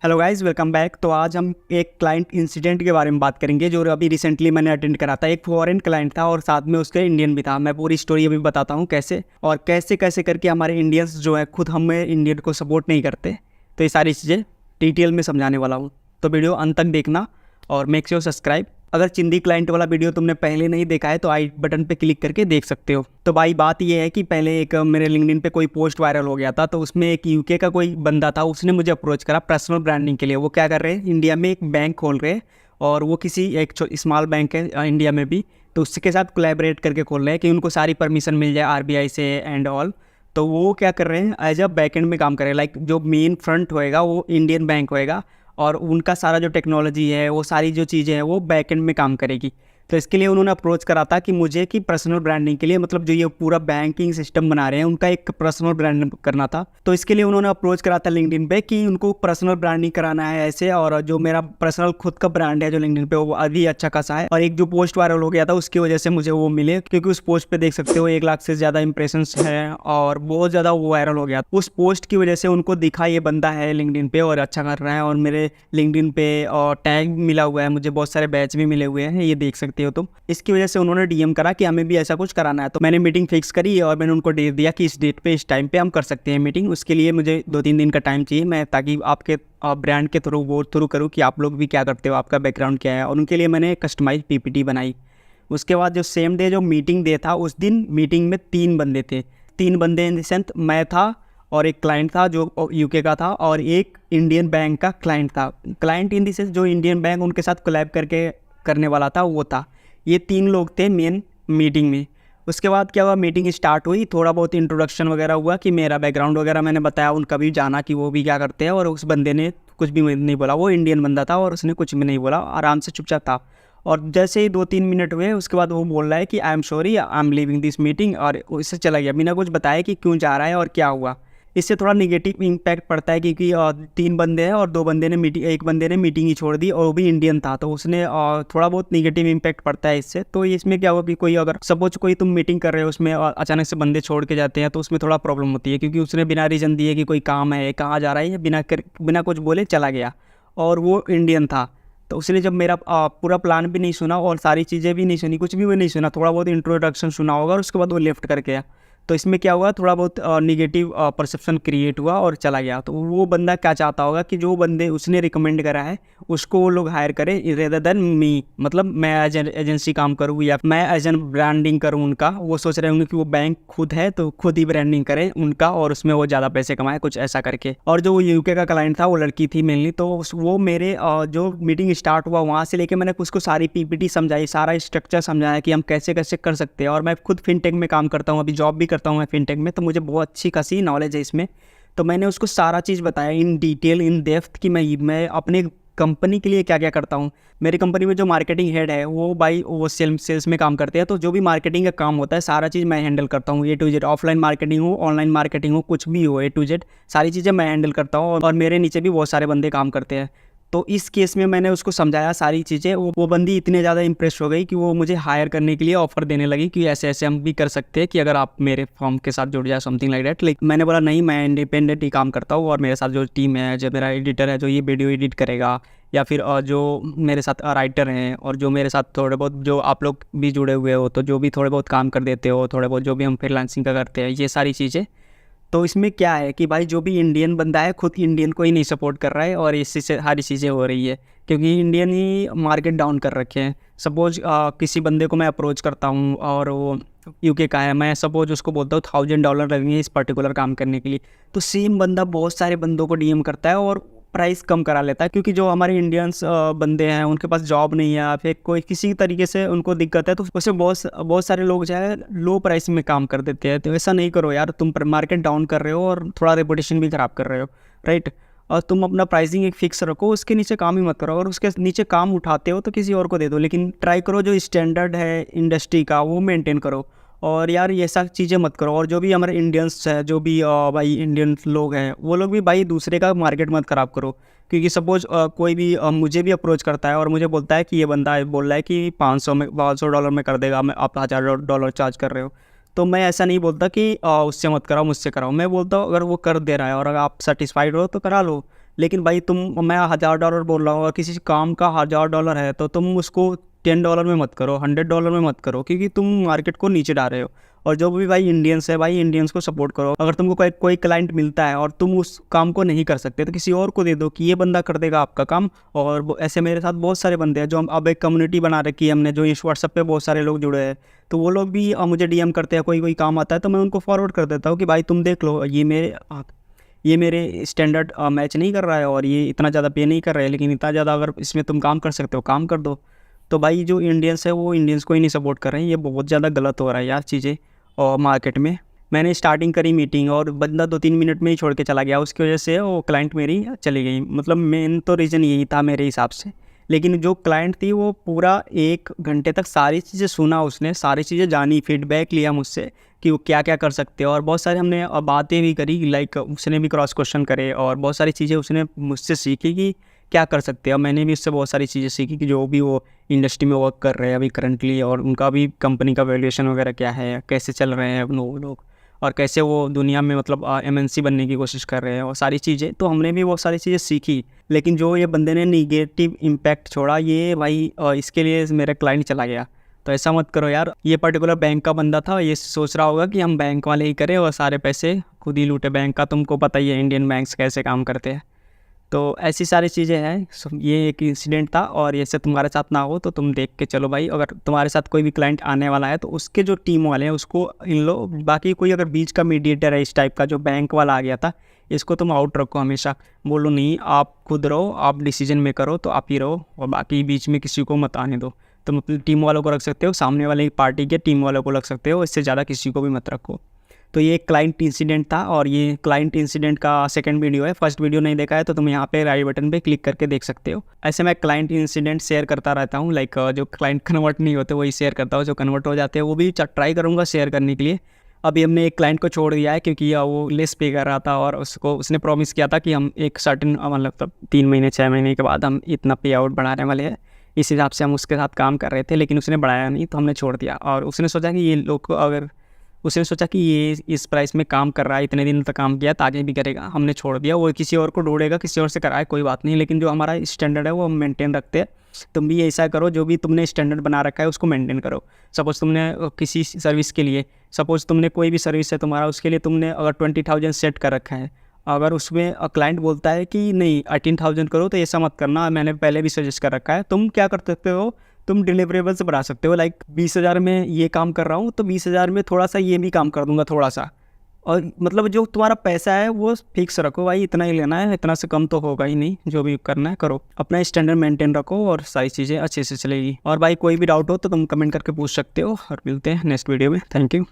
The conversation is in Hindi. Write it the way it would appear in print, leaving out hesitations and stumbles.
Hello guys, welcome back. तो आज हम एक क्लाइंट इंसिडेंट के बारे में बात करेंगे जो अभी रिसेंटली मैंने अटेंड करा था। एक फॉरेन क्लाइंट था और साथ में उसके इंडियन भी था। मैं पूरी स्टोरी अभी बताता हूँ कैसे और कैसे कैसे करके हमारे इंडियंस जो है खुद हमें इंडियन को सपोर्ट नहीं करते। तो ये सारी चीज़ें डिटेल में समझाने वाला हूँ, तो वीडियो अंत तक देखना और मेक श्योर सब्सक्राइब। अगर चिंदी क्लाइंट वाला वीडियो तुमने पहले नहीं देखा है तो आई बटन पे क्लिक करके देख सकते हो। तो भाई बात ये है कि पहले एक मेरे लिंक्डइन पे कोई पोस्ट वायरल हो गया था, तो उसमें एक यूके का कोई बंदा था, उसने मुझे अप्रोच करा पर्सनल ब्रांडिंग के लिए। वो क्या कर रहे हैं, इंडिया में एक बैंक खोल रहे हैं और वो किसी एक स्मॉल बैंक है इंडिया में भी, तो उसके साथ कोलैबोरेट करके खोल रहे हैं कि उनको सारी परमिशन मिल जाए आरबीआई से एंड ऑल। तो वो क्या कर रहे हैं, एज अ बैकएंड में काम कर रहे हैं। लाइक जो मेन फ्रंट होएगा वो इंडियन बैंक होएगा और उनका सारा जो टेक्नोलॉजी है, वो सारी जो चीज़ें हैं वो बैकएंड में काम करेगी। तो इसके लिए उन्होंने अप्रोच करा था कि मुझे कि पर्सनल ब्रांडिंग के लिए, मतलब जो ये पूरा बैंकिंग सिस्टम बना रहे हैं उनका एक पर्सनल ब्रांड करना था। तो इसके लिए उन्होंने अप्रोच करा था लिंक्डइन पे कि उनको पर्सनल ब्रांडिंग कराना है ऐसे, और जो मेरा पर्सनल खुद का ब्रांड है जो लिंक्डइन पे वो अभी अच्छा खासा है। और एक जो पोस्ट वायरल हो गया था उसकी वजह से मुझे वो मिले, क्योंकि उस पोस्ट पे देख सकते हो 1 लाख से ज़्यादा इंप्रेशंस है और बहुत ज़्यादा वो वायरल हो गया। उस पोस्ट की वजह से उनको दिखा ये बंदा है लिंक्डइन पे और अच्छा कर रहा है, और मेरे लिंक्डइन पे और टैग मिला हुआ है, मुझे बहुत सारे बैच भी मिले हुए हैं, ये देख सकते हो तुम। इसकी वजह से उन्होंने डीएम करा कि हमें भी ऐसा कुछ कराना है। तो मैंने मीटिंग फिक्स करी और मैंने उनको डेट दिया कि इस डेट पे इस टाइम पे हम कर सकते हैं मीटिंग। उसके लिए मुझे 2-3 दिन का टाइम चाहिए, मैं ताकि आपके ब्रांड के थ्रू वो थ्रू करूँ कि आप लोग भी क्या करते हो, आपका बैकग्राउंड क्या है, और उनके लिए मैंने कस्टमाइज पीपीटी बनाई। उसके बाद जो सेम डे जो मीटिंग डे था, उस दिन मीटिंग में 3 बंदे थे। 3 बंदे इन द सेंस मैं था और एक क्लाइंट था जो यूके का था और एक इंडियन बैंक का क्लाइंट था। क्लाइंट इन द सेंस जो इंडियन बैंक उनके साथ कोलैब करके करने वाला था वो था। ये 3 लोग थे मेन मीटिंग में। उसके बाद क्या हुआ, मीटिंग स्टार्ट हुई, थोड़ा बहुत इंट्रोडक्शन वगैरह हुआ कि मेरा बैकग्राउंड वगैरह मैंने बताया, उनका भी जाना कि वो भी क्या करते हैं। और उस बंदे ने कुछ भी नहीं बोला, वो इंडियन बंदा था और उसने कुछ भी नहीं बोला, आराम से चुपचाप था। और जैसे ही 2-3 मिनट हुए उसके बाद वो बोल रहा है कि I am sorry, I am leaving this meeting, और उससे चला गया बिना कुछ बताए कि क्यों जा रहा है और क्या हुआ। इससे थोड़ा निगेटिव इम्पैक्ट पड़ता है, क्योंकि 3 बंदे हैं और 2 बंदे ने एक बंदे ने मीटिंग ही छोड़ दी और वो भी इंडियन था, तो उसने थोड़ा बहुत निगेटिव इम्पैक्ट पड़ता है इससे। तो इसमें क्या होगा कि कोई अगर सपोज कोई तुम मीटिंग कर रहे हो उसमें अचानक से बंदे छोड़ के जाते हैं तो उसमें थोड़ा प्रॉब्लम होती है, क्योंकि उसने बिना रीज़न दिए कि कोई काम है, कहाँ जा रहा है, बिना कुछ बोले चला गया और वो इंडियन था। तो उसने जब मेरा पूरा प्लान भी नहीं सुना और सारी चीज़ें भी नहीं सुनी, कुछ भी वो नहीं सुना, थोड़ा बहुत इंट्रोडक्शन सुना होगा और उसके बाद वो लेफ्ट करके गया। तो इसमें क्या हुआ, थोड़ा बहुत निगेटिव परसेप्शन क्रिएट हुआ और चला गया। तो वो बंदा क्या चाहता होगा कि जो बंदे उसने रिकमेंड करा है उसको वो लोग हायर करें रेदर देन मी, मतलब मैं एज एजेंसी काम करूँ या मैं एज एन ब्रांडिंग करूँ उनका। वो सोच रहे होंगे कि वो बैंक खुद है तो खुद ही ब्रांडिंग करें उनका और उसमें वो ज़्यादा पैसे कमाए, कुछ ऐसा करके। और जो यूके का क्लाइंट था वो लड़की थी मेनली, तो वो मेरे जो मीटिंग स्टार्ट हुआ वहाँ से लेके मैंने उसको सारी पीपीटी समझाई, सारा स्ट्रक्चर समझाया कि हम कैसे कैसे कर सकते हैं। और मैं खुद फिनटेक में काम करता हूँ, अभी जॉब भी करता हूँ मैं फिनटेक में, तो मुझे बहुत अच्छी खासी नॉलेज है इसमें। तो मैंने उसको सारा चीज़ बताया इन डिटेल इन डेप्थ कि मैं अपने कंपनी के लिए क्या क्या करता हूँ। मेरी कंपनी में जो मार्केटिंग हेड है वो भाई वो सेल्स में काम करते हैं, तो जो भी मार्केटिंग का काम होता है सारा चीज़ मैं हैंडल करता हूँ, A to Z। Offline marketing हो, ऑनलाइन मार्केटिंग हो, कुछ भी हो, A to Z सारी चीज़ें मैं हैंडल करता हूँ और मेरे नीचे भी बहुत सारे बंदे काम करते हैं। तो इस केस में मैंने उसको समझाया सारी चीज़ें। वो बंदी इतने ज़्यादा इंप्रेस हो गई कि वो मुझे हायर करने के लिए ऑफर देने लगी कि ऐसे ऐसे हम भी कर सकते हैं कि अगर आप मेरे फॉर्म के साथ जुड़ जाए, समथिंग लाइक दैट। लेकिन मैंने बोला नहीं, मैं इंडिपेंडेंट ही काम करता हूँ और मेरे साथ जो टीम है, जो मेरा एडिटर है जो ये वीडियो एडिट करेगा, या फिर जो मेरे साथ राइटर हैं और जो मेरे साथ थोड़े बहुत जो आप लोग भी जुड़े हुए हो, तो जो भी थोड़े बहुत काम कर देते हो, थोड़े बहुत जो भी हम फ्रीलांसिंग का करते हैं, ये सारी चीज़ें। तो इसमें क्या है कि भाई जो भी इंडियन बंदा है खुद इंडियन को ही नहीं सपोर्ट कर रहा है और इससे सारी चीज़ें हो रही है, क्योंकि इंडियन ही मार्केट डाउन कर रखे हैं। सपोज किसी बंदे को मैं अप्रोच करता हूँ और वो यूके का है, मैं सपोज उसको बोलता हूँ $1000 लगेंगे इस पर्टिकुलर काम करने के लिए, तो सेम बंदा बहुत सारे बंदों को डीएम करता है और प्राइस कम करा लेता है, क्योंकि जो हमारे इंडियंस बंदे हैं उनके पास जॉब नहीं है या फिर कोई किसी तरीके से उनको दिक्कत है, तो उससे बहुत सारे लोग जो है लो प्राइस में काम कर देते हैं। तो ऐसा नहीं करो यार, तुम मार्केट डाउन कर रहे हो और थोड़ा रेपुटेशन भी ख़राब कर रहे हो, राइट। और तुम अपना प्राइसिंग एक फिक्स रखो, उसके नीचे काम ही मत करो। और उसके नीचे काम उठाते हो तो किसी और को दे दो, लेकिन ट्राई करो जो स्टैंडर्ड है इंडस्ट्री का वो मेंटेन करो। और यार ये सब चीज़ें मत करो। और जो भी हमारे इंडियंस है, जो भी भाई इंडियन लोग हैं, वो लोग भी भाई दूसरे का मार्केट मत ख़राब करो। क्योंकि सपोज कोई भी मुझे भी अप्रोच करता है और मुझे बोलता है कि ये बंदा बोल रहा है कि $500 में कर देगा, मैं आप $1000 चार्ज कर रहे हो, तो मैं ऐसा नहीं बोलता कि उससे मत कराओ मुझसे कराओ। मैं बोलता हूँ अगर वो कर दे रहा है और अगर आप सेटिस्फाइड हो तो करा लो, लेकिन भाई मैं $1000 बोल रहा हूँ और किसी काम का $1000 है तो तुम उसको $10 में मत करो, $100 में मत करो, क्योंकि तुम मार्केट को नीचे डाल रहे हो। और जो भी भाई इंडियंस है, भाई इंडियंस को सपोर्ट करो। अगर तुमको कोई क्लाइंट मिलता है और तुम उस काम को नहीं कर सकते तो किसी और को दे दो कि ये बंदा कर देगा आपका काम। और ऐसे मेरे साथ बहुत सारे बंदे हैं जो हम अब एक कम्युनिटी बना रखी है हमने, जो इस व्हाट्सएप पे बहुत सारे लोग जुड़े हैं। तो वो लोग भी मुझे डीएम करते हैं, कोई काम आता है तो मैं उनको फॉरवर्ड कर देता हूँ कि भाई तुम देख लो, ये मेरे स्टैंडर्ड मैच नहीं कर रहा है और ये इतना ज़्यादा पे नहीं कर रहा है, लेकिन इतना ज़्यादा अगर इसमें तुम काम कर सकते हो काम कर दो। तो भाई जो इंडियंस है वो इंडियंस को ही नहीं सपोर्ट कर रहे हैं, ये बहुत ज़्यादा गलत हो रहा है यार चीज़ें। और मार्केट में मैंने स्टार्टिंग करी मीटिंग और बंदा 2-3 मिनट में ही छोड़ के चला गया, उसकी वजह से वो क्लाइंट मेरी चली गई। मतलब मेन तो रीज़न यही था मेरे हिसाब से। लेकिन जो क्लाइंट थी वो पूरा 1 घंटे तक सारी चीज़ें सुना, उसने सारी चीज़ें जानी, फीडबैक लिया मुझसे कि वो क्या क्या कर सकते हैं। और बहुत सारे हमने बातें भी करी, लाइक उसने भी क्रॉस क्वेश्चन करे और बहुत सारी चीज़ें उसने मुझसे सीखी कि क्या कर सकते हैं। और मैंने भी उससे बहुत सारी चीज़ें सीखी कि जो भी वो इंडस्ट्री में वर्क कर रहे हैं अभी करंटली, और उनका भी कंपनी का वैल्यूएशन वगैरह क्या है, कैसे चल रहे हैं वो लोग, और कैसे वो दुनिया में मतलब एमएनसी बनने की कोशिश कर रहे हैं और सारी चीज़ें। तो हमने भी बहुत सारी चीज़ें सीखी। लेकिन जो ये बंदे ने निगेटिव इम्पैक्ट छोड़ा, ये भाई इसके लिए मेरा क्लाइंट चला गया। तो ऐसा मत करो यार। ये पर्टिकुलर बैंक का बंदा था, ये सोच रहा होगा कि हम बैंक वाले ही करें और सारे पैसे खुद ही लूटे बैंक का। तुमको पता ही है इंडियन बैंक्स कैसे काम करते हैं। तो ऐसी सारी चीज़ें हैं। ये एक इंसिडेंट था और ऐसे तुम्हारे साथ ना हो तो तुम देख के चलो भाई। अगर तुम्हारे साथ कोई भी क्लाइंट आने वाला है तो उसके जो टीम वाले हैं उसको इन लो। बाकी कोई अगर बीच का मीडिएटर है इस टाइप का, जो बैंक वाला आ गया था, इसको तुम आउट रखो हमेशा। बोलो नहीं, आप खुद रहो, आप डिसीजन में करो तो आप ही रहो, और बाकी बीच में किसी को मत आने दो। तुम अपनी टीम वालों को रख सकते हो, सामने वाले पार्टी के टीम वालों को रख सकते हो, इससे ज़्यादा किसी को भी मत रखो। तो ये एक क्लाइंट इंसिडेंट था और ये क्लाइंट इंसिडेंट का सेकंड वीडियो है। फर्स्ट वीडियो नहीं देखा है तो तुम यहाँ पे राइट बटन पे क्लिक करके देख सकते हो। ऐसे मैं क्लाइंट इंसिडेंट शेयर करता रहता हूँ, लाइक जो क्लाइंट कन्वर्ट नहीं होते वही शेयर करता हूँ, जो कन्वर्ट हो जाते हैं वो भी ट्राई करूँगा शेयर करने के लिए। अभी हमने एक क्लाइंट को छोड़ दिया है क्योंकि वो लेस पे कर रहा था और उसने प्रॉमिस किया था कि हम एक सर्टेन मतलब 3 महीने 6 महीने के बाद हम इतना पे आउट बढ़ाने वाले हैं। इस हिसाब से हम उसके साथ काम कर रहे थे, लेकिन उसने बढ़ाया नहीं तो हमने छोड़ दिया। और उसने सोचा कि ये इस प्राइस में काम कर रहा है, इतने दिन तक काम किया तो आगे भी करेगा, हमने छोड़ दिया। वो किसी और को ढूंढेगा, किसी और से कराए, कोई बात नहीं, लेकिन जो हमारा स्टैंडर्ड है वो हम मेंटेन रखते हैं। तुम भी ऐसा करो, जो भी तुमने स्टैंडर्ड बना रखा है उसको मेंटेन करो। सपोज़ तुमने किसी सर्विस के लिए, सपोज़ तुमने कोई भी सर्विस है तुम्हारा, उसके लिए तुमने अगर 20,000 सेट कर रखा है, अगर उसमें क्लाइंट बोलता है कि नहीं 18,000 करो, तो ऐसा मत करना, मैंने पहले भी सजेस्ट कर रखा है। तुम क्या कर सकते हो, तुम डिलीवरेबल्स बढ़ा सकते हो। लाइक 20,000 में ये काम कर रहा हूँ तो 20,000 में थोड़ा सा ये भी काम कर दूंगा थोड़ा सा। और मतलब जो तुम्हारा पैसा है वो फिक्स रखो भाई, इतना ही लेना है, इतना से कम तो होगा ही नहीं। जो भी करना है करो, अपना स्टैंडर्ड मेंटेन रखो और सारी चीज़ें अच्छे से चलेगी। और भाई कोई भी डाउट हो तो तुम कमेंट करके पूछ सकते हो और मिलते हैं नेक्स्ट वीडियो में। Thank you.